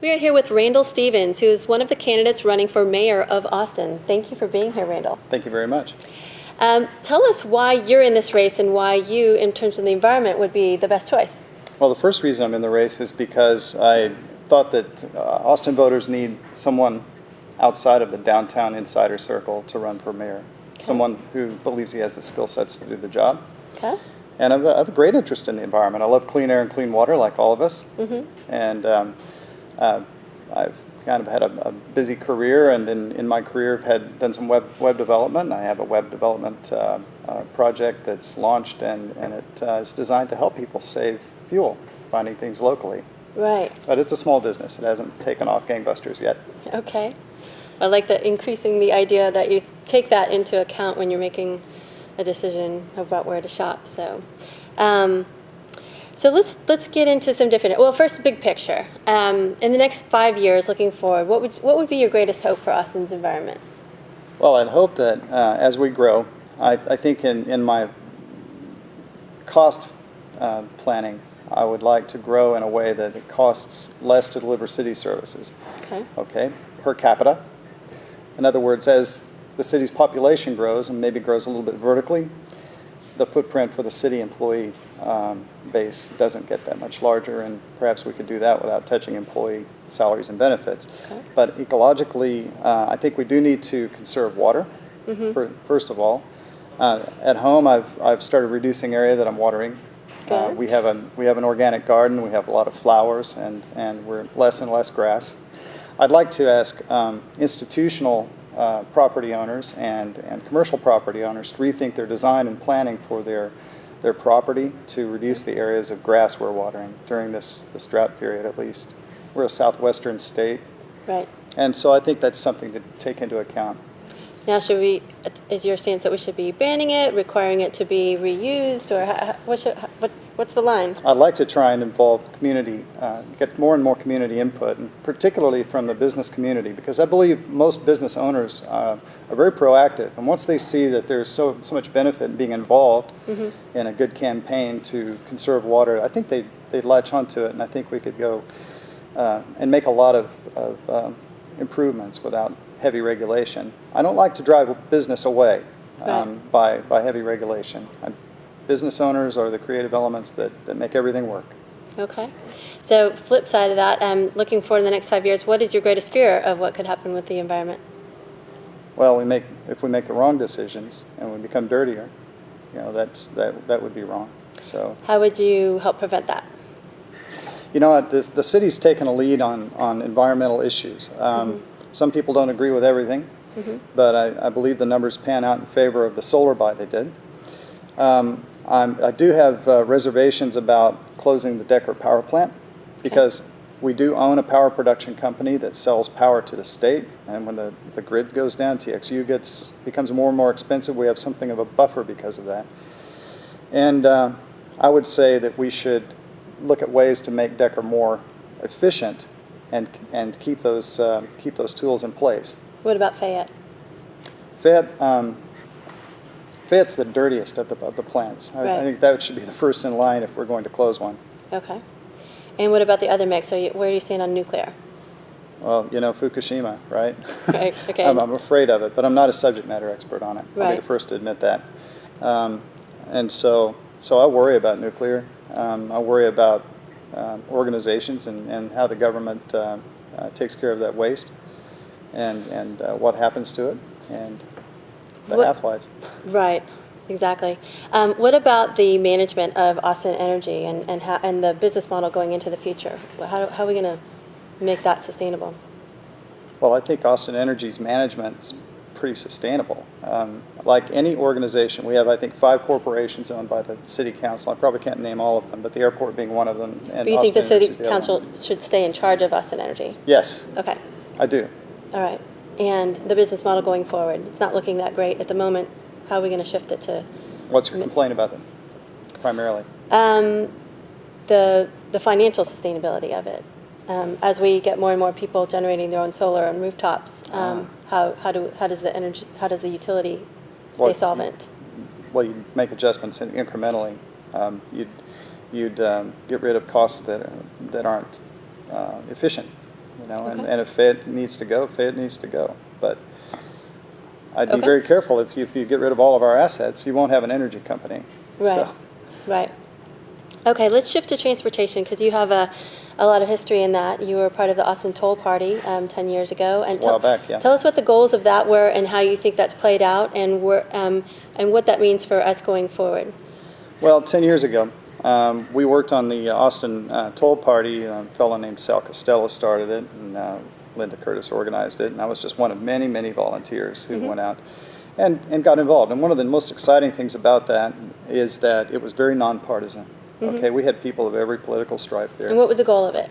We are here with Randall Stephens, who is one of the candidates running for mayor of Austin. Thank you for being here, Randall. Thank you very much. Tell us why you're in this race and why you, in terms of the environment, would be the best choice. Well, the first reason I'm in the race is because I thought that Austin voters need someone outside of the downtown insider circle to run for mayor. Okay. Someone who believes he has the skill sets to do the job. Okay. And I have a great interest in the environment. I love clean air and clean water, like all of us. Mm-hmm. And I've kind of had a busy career, and in my career I've done some web development. I have a web development project that's launched, and it is designed to help people save fuel, finding things locally. Right. But it's a small business. It hasn't taken off gangbusters yet. Okay. I like increasing the idea that you take that into account when you're making a decision about where to shop. So let's get into some different. Well, first, big picture. In the next 5 years, looking forward, what would be your greatest hope for Austin's environment? Well, I'd hope that as we grow, I think in my cost planning, I would like to grow in a way that it costs less to deliver city services. Okay, per capita. In other words, as the city's population grows, and maybe grows a little bit vertically, the footprint for the city employee base doesn't get that much larger, and perhaps we could do that without touching employee salaries and benefits. Okay. But ecologically, I think we do need to conserve water, first of all. At home, I've started reducing area that I'm watering. We have an organic garden. We have a lot of flowers, and we're less and less grass. I'd like to ask institutional property owners and commercial property owners to rethink their design and planning for their property to reduce the areas of grass we're watering during this drought period, at least. We're a southwestern state. Right. And so I think that's something to take into account. Now, is your stance that we should be banning it, requiring it to be reused, or what's the line? I'd like to try and involve community, get more and more community input, and particularly from the business community, because I believe most business owners are very proactive, and once they see that there's so much benefit in being involved in a good campaign to conserve water, I think they'd latch onto it, and I think we could go and make a lot of improvements without heavy regulation. I don't like to drive business away by heavy regulation. Business owners are the creative elements that make everything work. Okay. So flip side of that, looking forward in the next 5 years, what is your greatest fear of what could happen with the environment? Well, if we make the wrong decisions and we become dirtier, that would be wrong. So how would you help prevent that? The city's taken a lead on environmental issues. Some people don't agree with everything, but I believe the numbers pan out in favor of the solar buy they did. I do have reservations about closing the Decker power plant, because we do own a power production company that sells power to the state, and when the grid goes down, TXU becomes more and more expensive. We have something of a buffer because of that. And I would say that we should look at ways to make Decker more efficient and keep those tools in place. What about Fayette? Fayette's the dirtiest of the plants. I think that should be the first in line if we're going to close one. Okay. And what about the other mix? Where do you stand on nuclear? Well, Fukushima, right? Right. Okay. I'm afraid of it, but I'm not a subject matter expert on it. I'll be the Right. first to admit that. And so I worry about nuclear. I worry about organizations and how the government takes care of that waste, and what happens to it, and the half-life. Right, exactly. What about the management of Austin Energy and the business model going into the future? How are we going to make that sustainable? Well, I think Austin Energy's management's pretty sustainable. Like any organization, we have, I think, 5 corporations owned by the city council. I probably can't name all of them, but the airport being one of them. And but you think the city council should stay in charge of Austin Energy? Yes. Okay. I do. All right. And the business model going forward, it's not looking that great at the moment. How are we going to shift it to? What's your complaint about them, primarily? The financial sustainability of it. As we get more and more people generating their own solar on rooftops, how does the utility stay solvent? Well, you make adjustments incrementally. You'd get rid of costs that aren't efficient, And, Okay. and if Fayette needs to go, Fayette needs to go. But I'd be Okay. very careful if you get rid of all of our assets, you won't have an energy company. Right. So, Right. Okay, let's shift to transportation because you have a lot of history in that. You were part of the Austin Toll Party 10 years ago. And a while back, yeah. Tell us what the goals of that were and how you think that's played out and what that means for us going forward. Well, 10 years ago, we worked on the Austin Toll Party. A fellow named Sal Costello started it, and Linda Curtis organized it. And I was just one of many, many volunteers who went out and got involved. And one of the most exciting things about that is that it was very nonpartisan. Okay, we had people of every political stripe there. And what was the goal of it?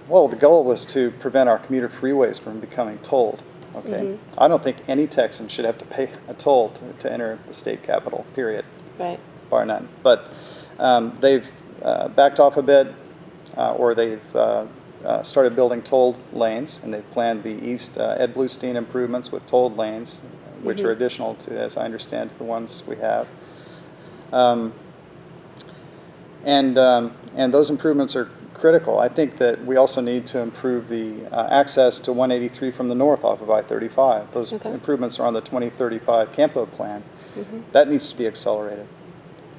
Well, the goal was to prevent our commuter freeways from becoming tolled. Okay, I don't think any Texan should have to pay a toll to enter the state capital, period. Right. Bar none. But they've backed off a bit, or they've started building tolled lanes, and they've planned the East Ed Bluestein improvements with tolled lanes, which are additional to, as I understand, to the ones we have. And those improvements are critical. I think that we also need to improve the access to 183 from the north off of I-35. Those improvements are on the 2035 Campo plan. That needs to be accelerated.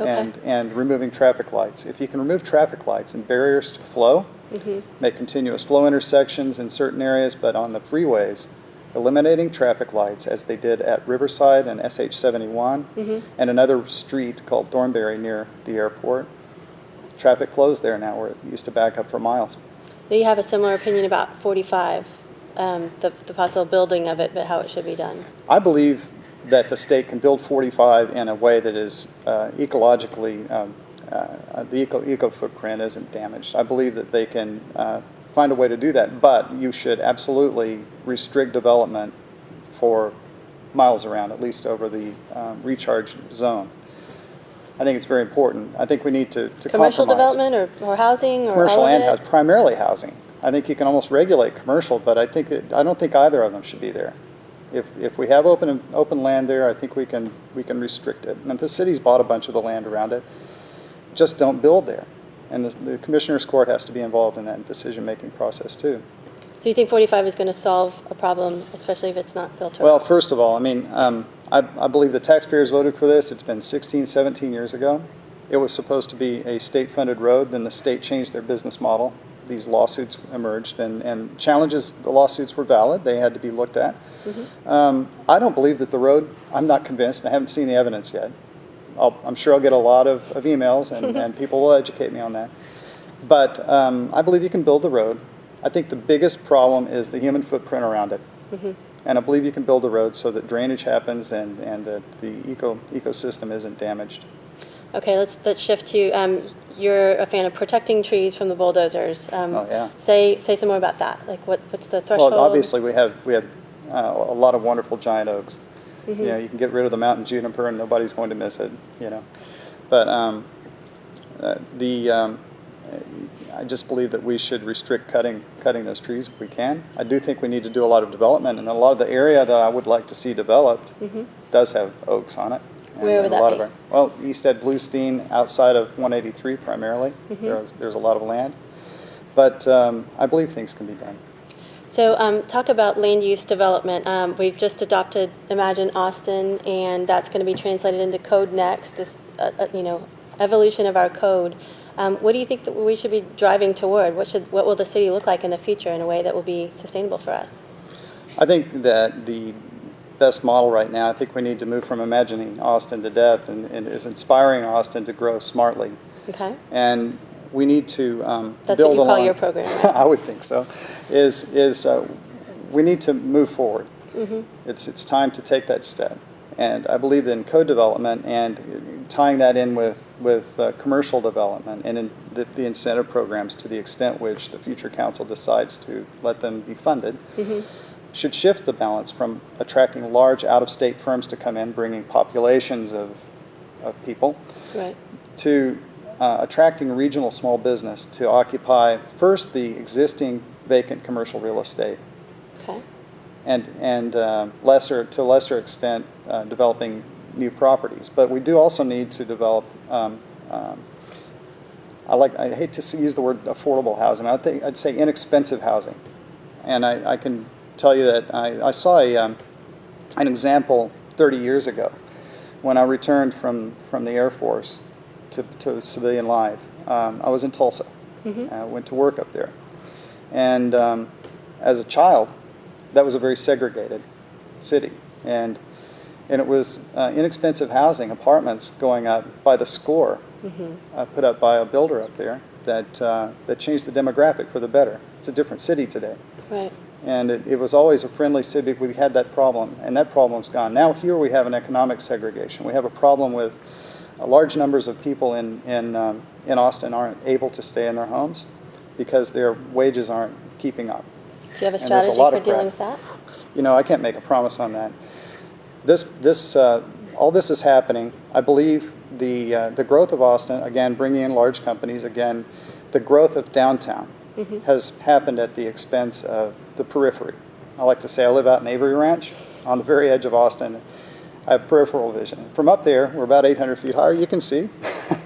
Okay. And removing traffic lights. If you can remove traffic lights and barriers to flow, make continuous flow intersections in certain areas, but on the freeways, eliminating traffic lights as they did at Riverside and SH-71 and another street called Thornberry near the airport. Traffic flows there now where it used to back up for miles. Do you have a similar opinion about 45, the possible building of it, but how it should be done? I believe that the state can build 45 in a way that is ecologically, the eco footprint isn't damaged. I believe that they can find a way to do that, but you should absolutely restrict development for miles around, at least over the recharge zone. I think it's very important. I think we need to Commercial compromise. development or housing or Commercial all of and it? housing, primarily housing. I think you can almost regulate commercial, but I don't think either of them should be there. If we have open land there, I think we can restrict it. And if the city's bought a bunch of the land around it, just don't build there. And the Commissioner's Court has to be involved in that decision-making process too. So you think 45 is going to solve a problem, especially if it's not built Well, around? first of all, I mean, I believe the taxpayers voted for this. It's been 16, 17 years ago. It was supposed to be a state-funded road. Then the state changed their business model. These lawsuits emerged, and challenges, the lawsuits were valid. They had to be looked at. I don't believe that the road, I'm not convinced, I haven't seen the evidence yet. I'm sure I'll get a lot of emails, and people will educate me on that. But I believe you can build the road. I think the biggest problem is the human footprint around it. And I believe you can build the road so that drainage happens and that the ecosystem isn't damaged. Okay, let's shift to, you're a fan of protecting trees from the bulldozers. Oh, yeah. Say some more about that. Like what's the threshold? Well, obviously we have a lot of wonderful giant oaks. You know, you can get rid of the mountain juniper and nobody's going to miss it. You know, but I just believe that we should restrict cutting those trees if we can. I do think we need to do a lot of development, and a lot of the area that I would like to see developed does have oaks on it. And Where would that be? Well, East Ed Bluestein, outside of 183 primarily. There's a lot of land. But I believe things can be done. So talk about land use development. We've just adopted Imagine Austin, and that's going to be translated into code next, evolution of our code. What do you think that we should be driving toward? What will the city look like in the future in a way that will be sustainable for us? I think that the best model right now, I think we need to move from imagining Austin to death and is inspiring Austin to grow smartly. Okay. And we need to That's build what you call along. your program, right? I would think so. We need to move forward. It's time to take that step. And I believe in code development and tying that in with commercial development and in the incentive programs to the extent which the future council decides to let them be funded, should shift the balance from attracting large out-of-state firms to come in, bringing populations of people, Right. to attracting regional small business to occupy first the existing vacant commercial real estate, Okay. and to a lesser extent developing new properties. But we do also need to develop. I hate to use the word affordable housing. I'd say inexpensive housing. And I can tell you that I saw an example 30 years ago when I returned from the Air Force to civilian life. I was in Tulsa. I went to work up there. And as a child, that was a very segregated city. And it was inexpensive housing, apartments going up by the score, put up by a builder up there that changed the demographic for the better. It's a different city today. Right. And it was always a friendly city. We had that problem, and that problem's gone. Now here we have an economic segregation. We have a problem with large numbers of people in Austin aren't able to stay in their homes because their wages aren't keeping up. Do you have a strategy for dealing with that? You know, I can't make a promise on that. All this is happening. I believe the growth of Austin, again, bringing in large companies, again, the growth of downtown has happened at the expense of the periphery. I like to say I live out in Avery Ranch on the very edge of Austin. I have peripheral vision. From up there, we're about 800 feet higher, you can see.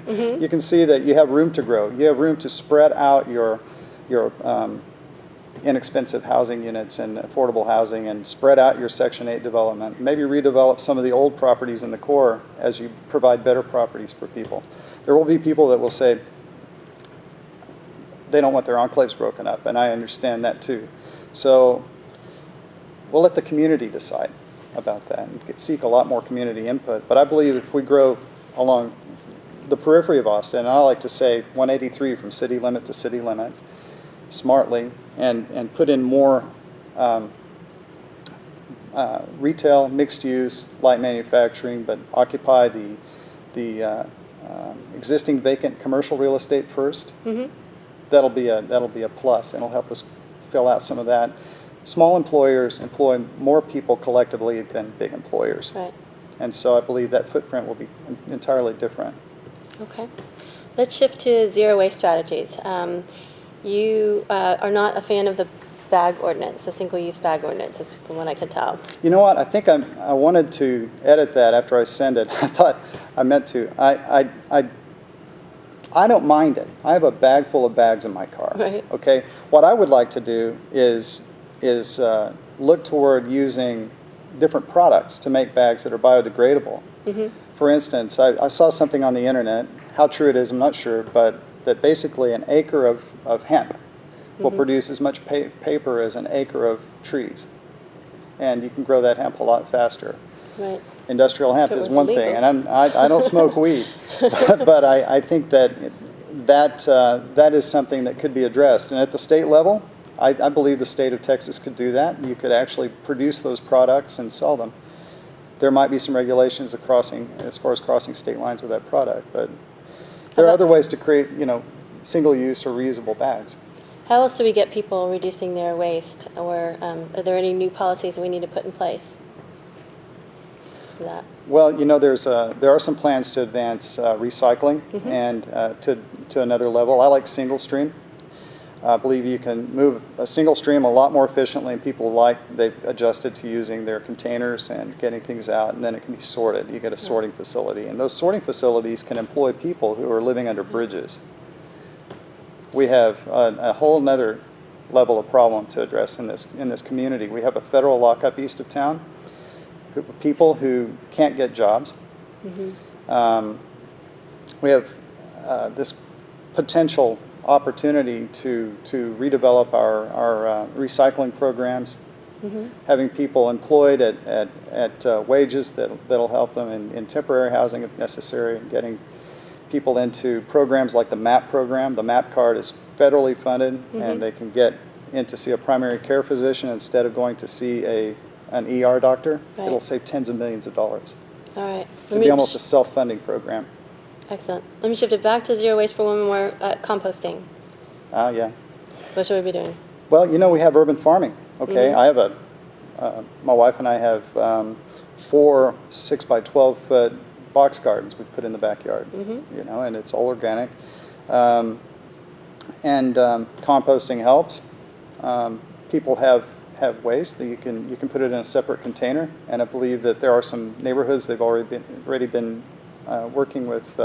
You can see that you have room to grow. You have room to spread out your inexpensive housing units and affordable housing and spread out your Section 8 development. Maybe redevelop some of the old properties in the core as you provide better properties for people. There will be people that will say they don't want their enclaves broken up, and I understand that too. So we'll let the community decide about that and seek a lot more community input. But I believe if we grow along the periphery of Austin, and I like to say 183 from city limit to city limit, smartly, and put in more retail, mixed use, light manufacturing, but occupy the existing vacant commercial real estate first. That'll be a plus, and it'll help us fill out some of that. Small employers employ more people collectively than big employers. Right. And so I believe that footprint will be entirely different. Okay. Let's shift to zero waste strategies. You are not a fan of the bag ordinance, the single-use bag ordinance, is from what I can tell. You know what? I think I wanted to edit that after I send it. I thought I meant to. I don't mind it. I have a bag full of bags in my car. Right. Okay. What I would like to do is look toward using different products to make bags that are biodegradable. For instance, I saw something on the internet. How true it is, I'm not sure, but that basically an acre of hemp will produce as much paper as an acre of trees. And you can grow that hemp a lot faster. Right. Industrial hemp is one legal. thing, and I don't smoke weed, but I think that is something that could be addressed. And at the state level, I believe the state of Texas could do that. You could actually produce those products and sell them. There might be some regulations as far as crossing state lines with that product, but there are other ways to create, single-use or reusable bags. How else do we get people reducing their waste, or are there any new policies we need to put in place for that? Well, there are some plans to advance recycling and to another level. I like single stream. I believe you can move a single stream a lot more efficiently, and they've adjusted to using their containers and getting things out, and then it can be sorted. You get a sorting facility, and those sorting facilities can employ people who are living under bridges. We have a whole nother level of problem to address in this community. We have a federal lockup east of town, people who can't get jobs. We have this potential opportunity to redevelop our recycling programs, having people employed at wages that'll help them in temporary housing if necessary, and getting people into programs like the MAP program. The MAP card is federally funded, and they can get in to see a primary care physician instead of going to see an ER doctor. Right. It'll save tens of millions of dollars. All right. It'll be almost a self-funding program. Excellent. Let me shift it back to zero waste for one more. Composting. Yeah. What should we be doing? Well, we have urban farming. Okay, I have my wife and I have 4 6-by-12 foot box gardens we've put in the backyard. And it's all organic. Composting helps. People have waste that you can put it in a separate container, and I believe that there are some neighborhoods they've already been working with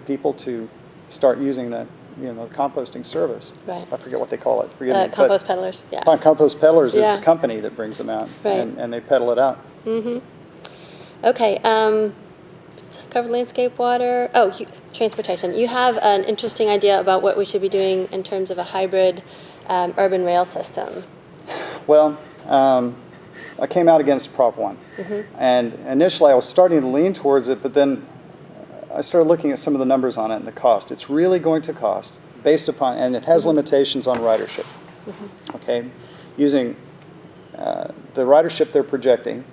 people to start using the composting service. Right. I forget what they call it. Forgive me. Compost peddlers, yeah. Compost Peddlers is Yeah. the company that brings them out, Right. and they peddle it out. Okay, cover landscape, water, transportation. You have an interesting idea about what we should be doing in terms of a hybrid urban rail system. Well, I came out against Prop 1. And initially I was starting to lean towards it, but then I started looking at some of the numbers on it and the cost. It's really going to cost, based upon, and it has limitations on ridership. Okay? Using the ridership they're projecting,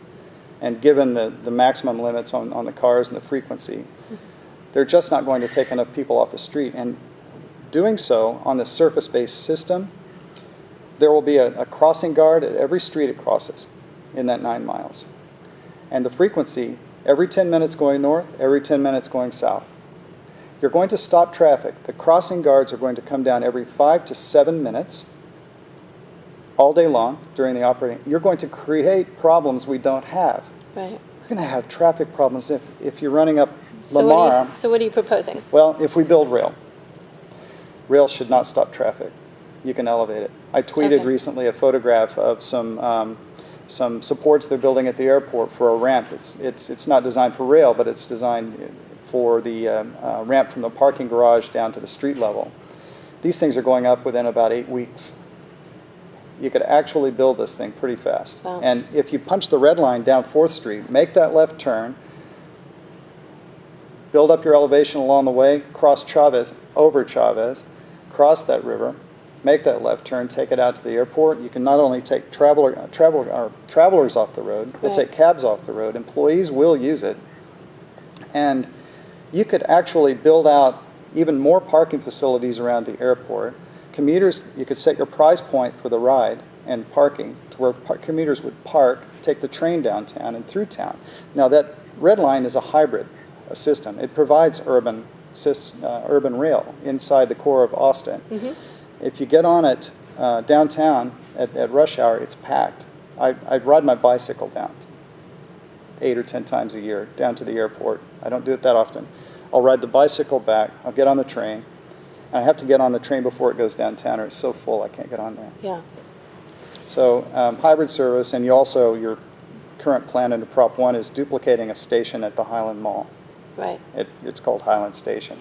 and given the maximum limits on the cars and the frequency, they're just not going to take enough people off the street. And doing so on this surface-based system, there will be a crossing guard at every street it crosses in that 9 miles. And the frequency, every 10 minutes going north, every 10 minutes going south. You're going to stop traffic. The crossing guards are going to come down every 5 to 7 minutes all day long during the operating. You're going to create problems we don't have. Right. You're going to have traffic problems if you're running up So Lamar. what are you proposing? Well, if we build rail, rail should not stop traffic. You can elevate it. I tweeted Okay. recently a photograph of some supports they're building at the airport for a ramp. It's not designed for rail, but it's designed for the ramp from the parking garage down to the street level. These things are going up within about 8 weeks. You could actually build this thing pretty fast. Wow. And if you punch the red line down 4th Street, make that left turn, build up your elevation along the way, cross Chavez, over Chavez, cross that river, make that left turn, take it out to the airport. You can not only take travelers off the road, you'll Right. take cabs off the road. Employees will use it. And you could actually build out even more parking facilities around the airport. Commuters, you could set your price point for the ride and parking to where commuters would park, take the train downtown and through town. Now that red line is a hybrid system. It provides urban rail inside the core of Austin. If you get on it downtown at rush hour, it's packed. I ride my bicycle down 8 or 10 times a year down to the airport. I don't do it that often. I'll ride the bicycle back. I'll get on the train. I have to get on the train before it goes downtown, or it's so full I can't get on there. Yeah. So hybrid service, and your current plan under Prop 1 is duplicating a station at the Highland Mall. Right. It's called Highland Station.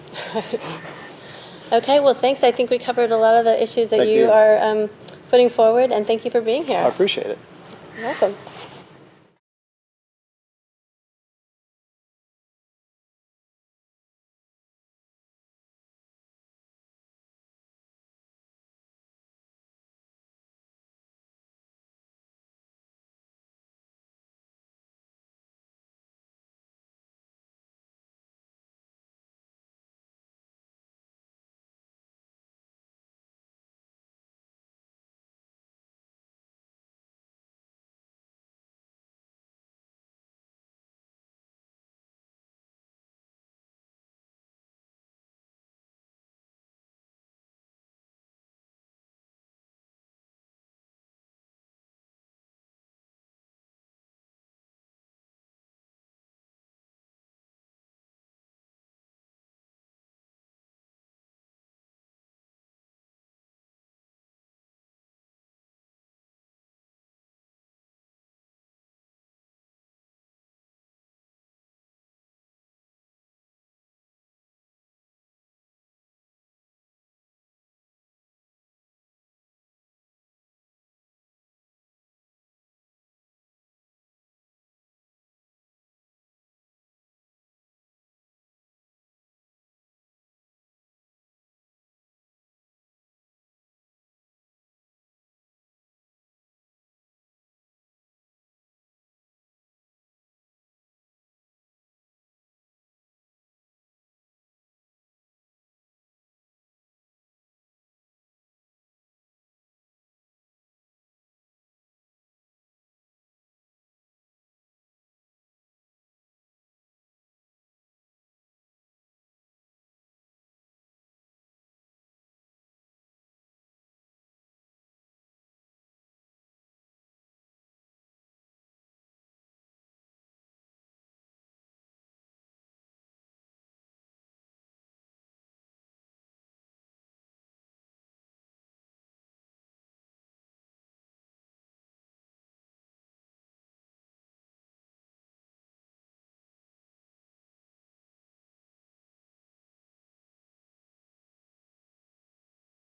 Okay, well, thanks. I think we covered a lot of the issues that Thank you you. are putting forward, and thank you for being here. I appreciate it. You're welcome.